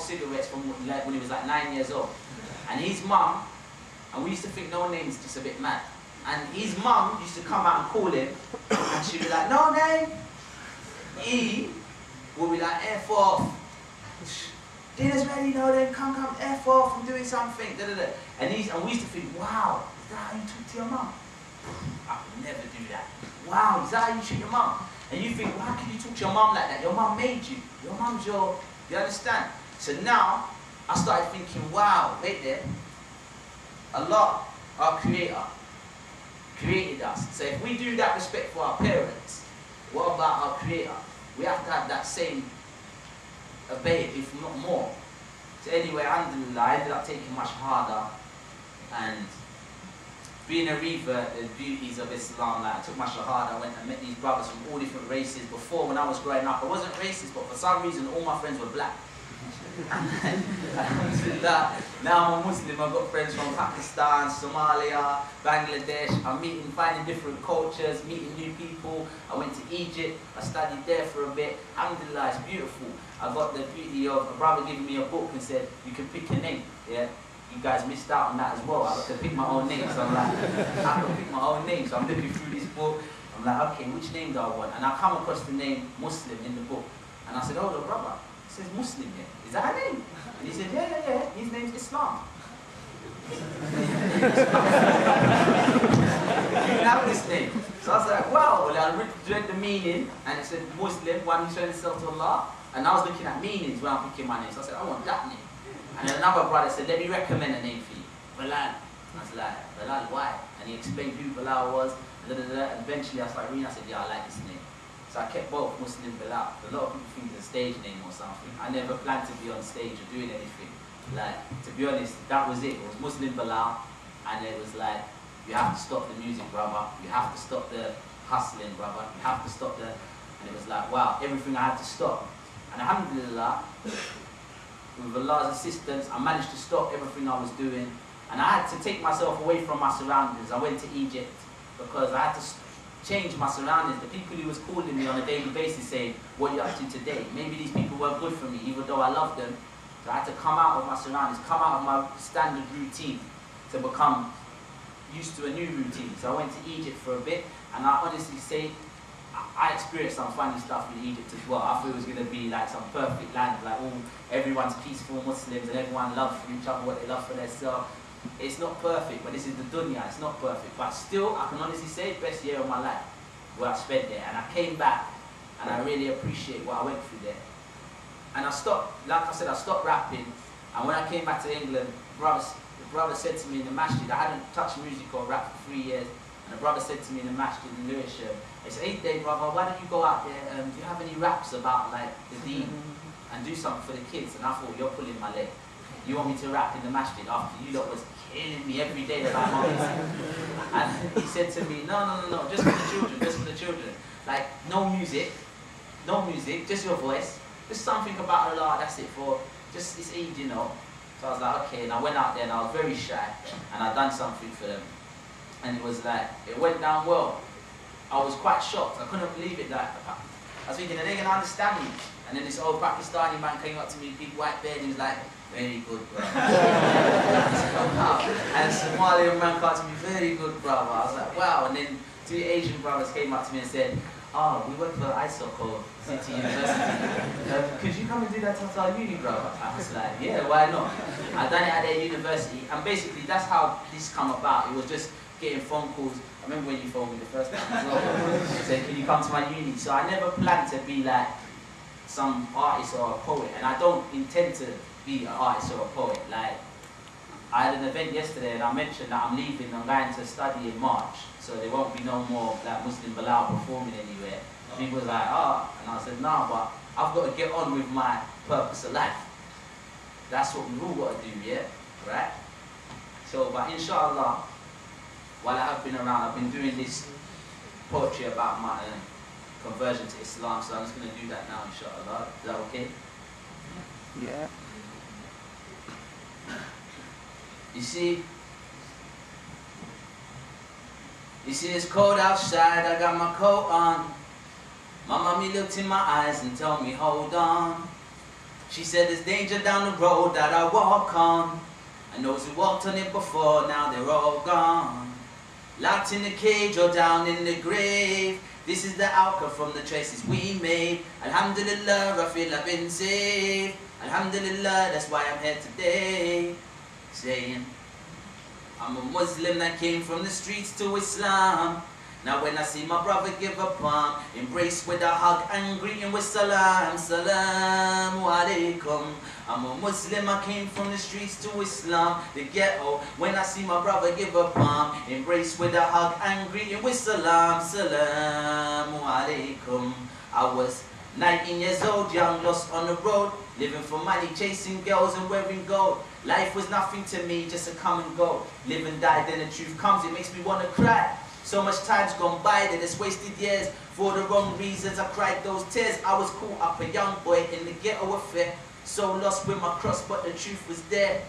cigarettes from like when he was like 9 years old. And his mum, and we used to think no name's just a bit mad. And his mum used to come out and call him, and she'd be like, no name. He would be like, F off. Dinner's ready, no name, come, F off, I'm doing something, da da da. And we used to think, wow, is that how you talk to your mum? I would never do that. Wow, is that how you treat your mum? And you think, well, how can you talk to your mum like that? Your mum made you. Your mum's your, you understand? So now, I started thinking, wow, wait there. Allah, our creator, created us. So if we do that respect for our parents, what about our creator? We have to have that same obey it, if not more. So anyway, alhamdulillah, I ended up taking much harder, and being a revert, the beauties of Islam, like I took my shahada, I went and met these brothers from all different races. Before, when I was growing up, I wasn't racist, but for some reason all my friends were black. Alhamdulillah, now I'm a Muslim, I've got friends from Pakistan, Somalia, Bangladesh. I'm finding different cultures, meeting new people. I went to Egypt, I studied there for a bit. Alhamdulillah, it's beautiful. I got the beauty of a brother giving me a book and said, you can pick a name. Yeah, you guys missed out on that as well. I got to pick my own name, so I'm like, I can pick my own name. So I'm looking through this book. I'm like, okay, which name do I want? And I come across the name Muslim in the book. And I said, oh, the brother, it says Muslim here. Is that her name? And he said, yeah, his name's Islam. You can have this name. So I was like, wow. Well, I read the meaning, and it said Muslim, one who turns himself to Allah. And I was looking at meanings when I'm picking my name. So I said, I want that name. And then another brother said, let me recommend a name for you. Bilal. And I was like, Bilal, why? And he explained who Bilal was. And eventually I started reading, I said, yeah, I like this name. So I kept both Muslim Bilal. A lot of people think it's a stage name or something. I never planned to be on stage or doing anything. Like, to be honest, that was it. It was Muslim Bilal, and it was like, you have to stop the music, brother. You have to stop the hustling, brother. You have to stop the... And it was like, wow, everything I had to stop. And alhamdulillah, with Allah's assistance, I managed to stop everything I was doing. And I had to take myself away from my surroundings. I went to Egypt because I had to change my surroundings. The people who was calling me on a daily basis saying, what are you up to today? Maybe these people weren't good for me, even though I loved them. So I had to come out of my surroundings, come out of my standard routine to become used to a new routine. So I went to Egypt for a bit, and I honestly say, I experienced some funny stuff in Egypt as well. I thought it was going to be like some perfect land, like everyone's peaceful Muslims and everyone loves for each other what they love for themselves. It's not perfect, but this is the dunya, it's not perfect. But still, I can honestly say, best year of my life, where I spent there. And I came back, and I really appreciate what I went through there. And I stopped, like I said, I stopped rapping. And when I came back to England, the brother said to me in the masjid, I hadn't touched music or rap for 3 years. And the brother said to me in the masjid in Lewisham, he said, hey, Dave, brother, why don't you go out there, do you have any raps about like the deen? And do something for the kids. And I thought, you're pulling my leg. You want me to rap in the masjid after you lot was killing me every day about my music? And he said to me, no, just for the children, just for the children. Like, no music, just your voice. Just something about Allah, that's it for, just it's Eid, you know. So I was like, okay, and I went out there and I was very shy, and I done something for them. And it was like, it went down well. I was quite shocked, I couldn't believe it. Like, I was thinking, are they going to understand me? And then this old Pakistani man came up to me, big white beard, and he was like, very good, bro. And a Somalian man came up to me, very good, brother. I was like, wow. And then 2 Asian brothers came up to me and said, oh, we went for ISOCO City University. Could you come and do that at our uni, brother? I was like, yeah, why not? I done it at their university, and basically that's how this come about. It was just getting phone calls. I remember when you phoned me the first time as well. Said, can you come to my uni? So I never planned to be like some artist or a poet, and I don't intend to be an artist or a poet. Like, I had an event yesterday and I mentioned that I'm leaving, I'm going to study in March, so there won't be no more like Muslim Bilal performing anywhere. People was like, oh, and I said, no, but I've got to get on with my purpose of life. That's what we all got to do, yeah? Right? So, but inshallah, while I have been around, I've been doing this poetry about my conversion to Islam, so I'm just going to do that now, inshallah. Is that okay? Yeah. You see, it's cold outside, I got my coat on. My mommy looked in my eyes and told me, hold on. She said there's danger down the road that I walk on, and those who walked on it before, now they're all gone. Locked in the cage or down in the grave, this is the outcome from the choices we made. Alhamdulillah, I feel I've been saved. Alhamdulillah, that's why I'm here today. Saying, I'm a Muslim that came from the streets to Islam. Now when I see my brother give a palm, embrace with a hug and greeting with salam, salamu alaikum. I'm a Muslim, I came from the streets to Islam, the ghetto. When I see my brother give a palm, embrace with a hug and greeting with salam, salamu alaikum. I was 19 years old, young, lost on the road, living for money, chasing girls and wearing gold. Life was nothing to me, just a come and go. Live and die, then the truth comes, it makes me want to cry. So much time's gone by that it's wasted years. For the wrong reasons I cried those tears. I was caught up, a young boy in the ghetto affair. So lost with my cross, but the truth was there.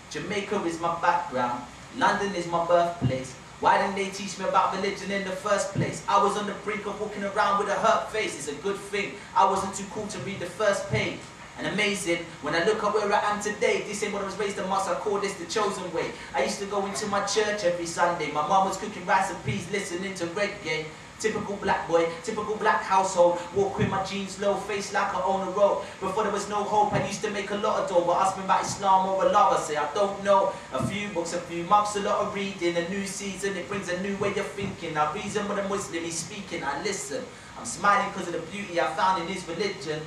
Jamaica is my background, London is my birthplace. Why didn't they teach me about religion in the first place? I was on the brink of walking around with a hurt face. It's a good thing I wasn't too cool to read the first page. And amazing, when I look at where I am today, this ain't what I was raised amongst, I call this the chosen way. I used to go into my church every Sunday. My mom was cooking rice and peas, listening to reggae. Typical black boy, typical black household. Walk with my jeans low, face like I own a road. Before there was no hope, I used to make a lot of dough. But ask me about Islam or Allah, I say I don't know. A few books, a few months, a lot of reading. A new season, it brings a new way of thinking. I reason with a Muslim, he's speaking, I listen. I'm smiling because of the beauty I found in his religion.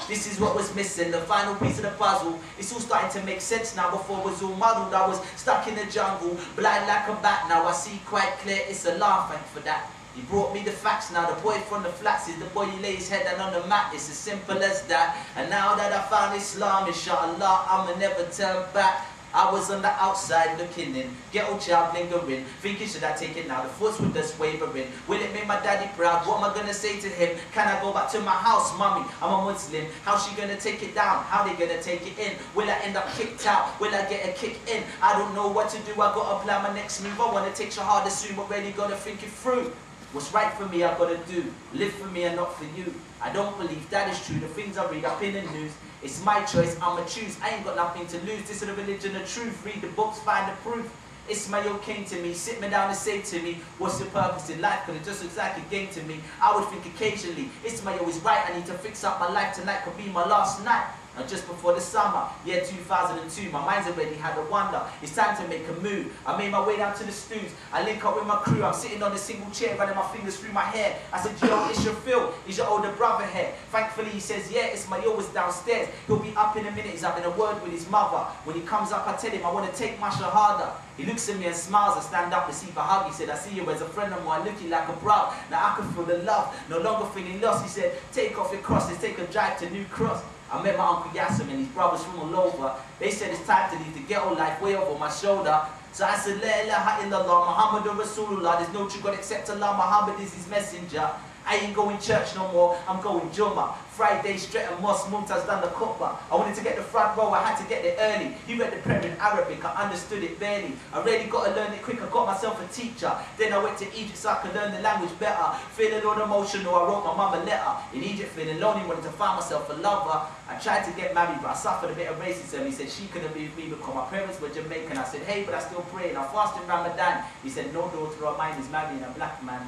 This is what was missing, the final piece of the puzzle. It's all starting to make sense now. Before it was all muddled, I was stuck in the jungle, blind like a bat. Now I see quite clear, it's a laugh, thank for that. He brought me the facts now. The boy from the flats is the boy who lay his head down on the mat. It's as simple as that. And now that I found Islam, inshallah, I'ma never turn back. I was on the outside looking in, ghetto child lingering, thinking should I take it now, the thoughts were just wavering. Will it make my daddy proud? What am I gonna say to him? Can I go back to my house? Mommy, I'm a Muslim, how's she gonna take it down? How they gonna take it in? Will I end up kicked out? Will I get a kick in? I don't know what to do, I gotta plan my next move. I wanna take Shahada soon, but really gotta think it through. What's right for me, I gotta do. Live for me and not for you. I don't believe that is true. The things I read up in the news, it's my choice, I'ma choose. I ain't got nothing to lose. This is the religion of truth. Read the books, find the proof. Ismail came to me, sit me down and say to me, what's the purpose in life? Cause it just looks like a game to me. I would think occasionally, Ismail is right, I need to fix up my life. Tonight could be my last night. Now just before the summer, year 2002, my mind's already had a wonder. It's time to make a move. I made my way down to the studs. I link up with my crew. I'm sitting on a single chair, running my fingers through my hair. I said, yo, it's your Phil. Is your older brother here? Thankfully, he says, yeah, it's my was downstairs. He'll be up in a minute. He's having a word with his mother. When he comes up, I tell him I want to take my shahada. He looks at me and smiles. I stand up, receive a hug. He said, I see you as a friend of mine, looking like a bro. Now I can feel the love, no longer feeling lost. He said, take off your crosses, take a drive to New Cross. I met my Uncle Yasser and his brothers from all over. They said it's time to leave the ghetto life way over my shoulder. So I said, La ilaha illallah, Muhammadur Rasulullah. There's no true God except Allah, Muhammad is his messenger. I ain't going church no more, I'm going Jummah. Friday, straight and Mosque, Mumtaz done the khutbah. I wanted to get the front row, I had to get there early. He read the prayer in Arabic, I understood it barely. I really got to learn it quick, I got myself a teacher. Then I went to Egypt so I could learn the language better. Feeling all emotional, I wrote my mum a letter. In Egypt, feeling lonely, wanted to find myself a lover. I tried to get married, but I suffered a bit of racism. He said she couldn't be with me because my parents were Jamaican. I said, hey, but I still pray and I fast in Ramadan. He said, no daughter of mine is marrying a black man.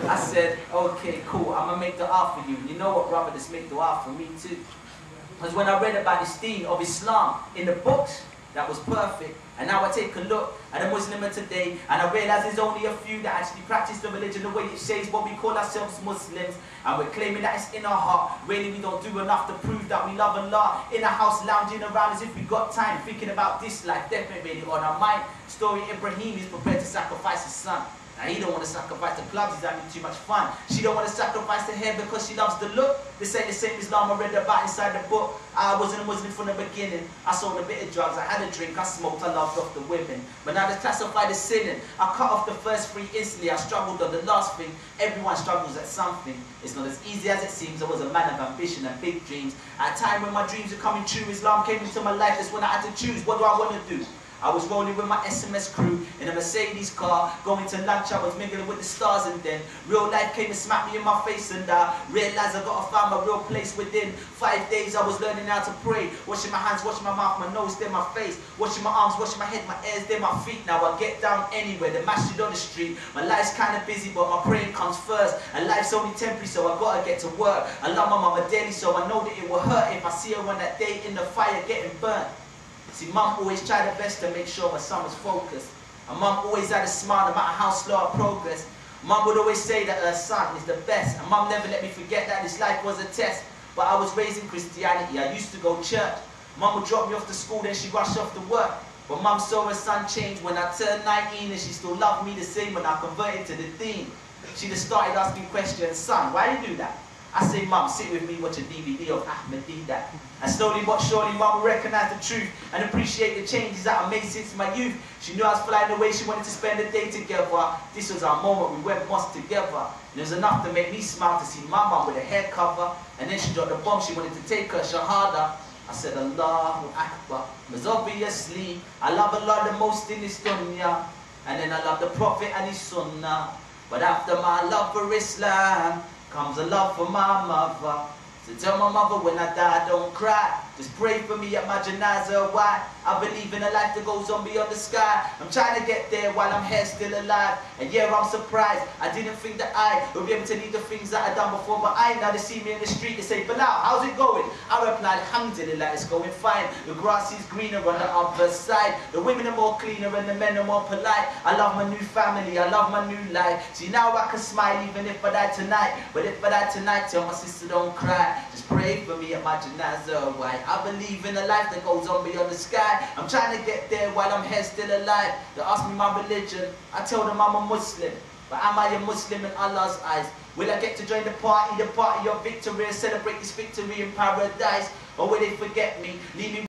I said, okay, cool, I'm gonna make the dua for you. You know what, brother, just make the dua for me too. Because when I read about this deen of Islam in the books, that was perfect. And now I take a look at a Muslim of today, and I realize there's only a few that actually practice the religion the way it says, what we call ourselves Muslims, and we're claiming that it's in our heart. Really, we don't do enough to prove that we love Allah. In a house lounging around as if we got time, thinking about this life, definitely on our mind. Story Ibrahim is prepared to sacrifice his son. Now he don't want to sacrifice the clubs, he's having too much fun. She don't want to sacrifice the hair because she loves the look. This ain't the same Islam I read about inside the book. I wasn't a Muslim from the beginning. I sold a bit of drugs, I had a drink, I smoked, I loved off the women. But now they're classified as sinning. I cut off the first three instantly, I struggled on the last thing. Everyone struggles at something. It's not as easy as it seems. I was a man of ambition and big dreams. At a time when my dreams were coming true, Islam came into my life, that's when I had to choose. What do I want to do? I was rolling with my SMS crew in a Mercedes car. Going to lunch, I was mingling with the stars, and then real life came and smacked me in my face, and I realized I gotta find my real place within. 5 days I was learning how to pray. Washing my hands, washing my mouth, my nose, then my face. Washing my arms, washing my head, my ears, then my feet. Now I get down anywhere, the masjid on the street. My life's kinda busy, but my praying comes first. And life's only temporary, so I gotta get to work. I love my mama daily, so I know that it will hurt if I see her on that day in the fire getting burnt. See, mum always tried her best to make sure my son was focused. And mum always had a smile no matter how slow I progressed. Mum would always say that her son is the best. And mum never let me forget that this life was a test. But I was raised in Christianity, I used to go to church. Mum would drop me off to school, then she'd rush off to work. But mum saw her son change when I turned 19, and she still loved me the same when I converted to the deen. She'd have started asking questions, son, why do you do that? I say, mum, sit with me, watch a DVD of Ahmed Didat. And slowly but surely, mum would recognize the truth and appreciate the changes that I made since my youth. She knew I was flying away, she wanted to spend the day together. This was our moment, we went mosque together. And it was enough to make me smile to see my mum with a hair cover. And then she dropped the bomb, she wanted to take her shahada. I said, Allahu Akbar. Because obviously, I love Allah the most in this dunya. And then I love the Prophet and his sunnah. But after my love for Islam, comes a love for my mother. So tell my mother when I die, don't cry. Just pray for me at my janazah. Why? I believe in a life that goes on beyond the sky. I'm trying to get there while I'm here still alive. And yeah, I'm surprised. I didn't think that I would be able to lead the things that I've done before. But now they see me in the street, they say, Bilal, how's it going? I reply, alhamdulillah, it's going fine. The grass is greener on the other side. The women are more cleaner and the men are more polite. I love my new family, I love my new life. See, now I can smile even if I die tonight. But if I die tonight, tell my sister don't cry. Just pray for me at my janazah. Why? I believe in a life that goes on beyond the sky. I'm trying to get there while I'm here still alive. They ask me my religion, I tell them I'm a Muslim. But am I a Muslim in Allah's eyes? Will I get to join the party of victory, and celebrate this victory in paradise? Or will they forget me, leave me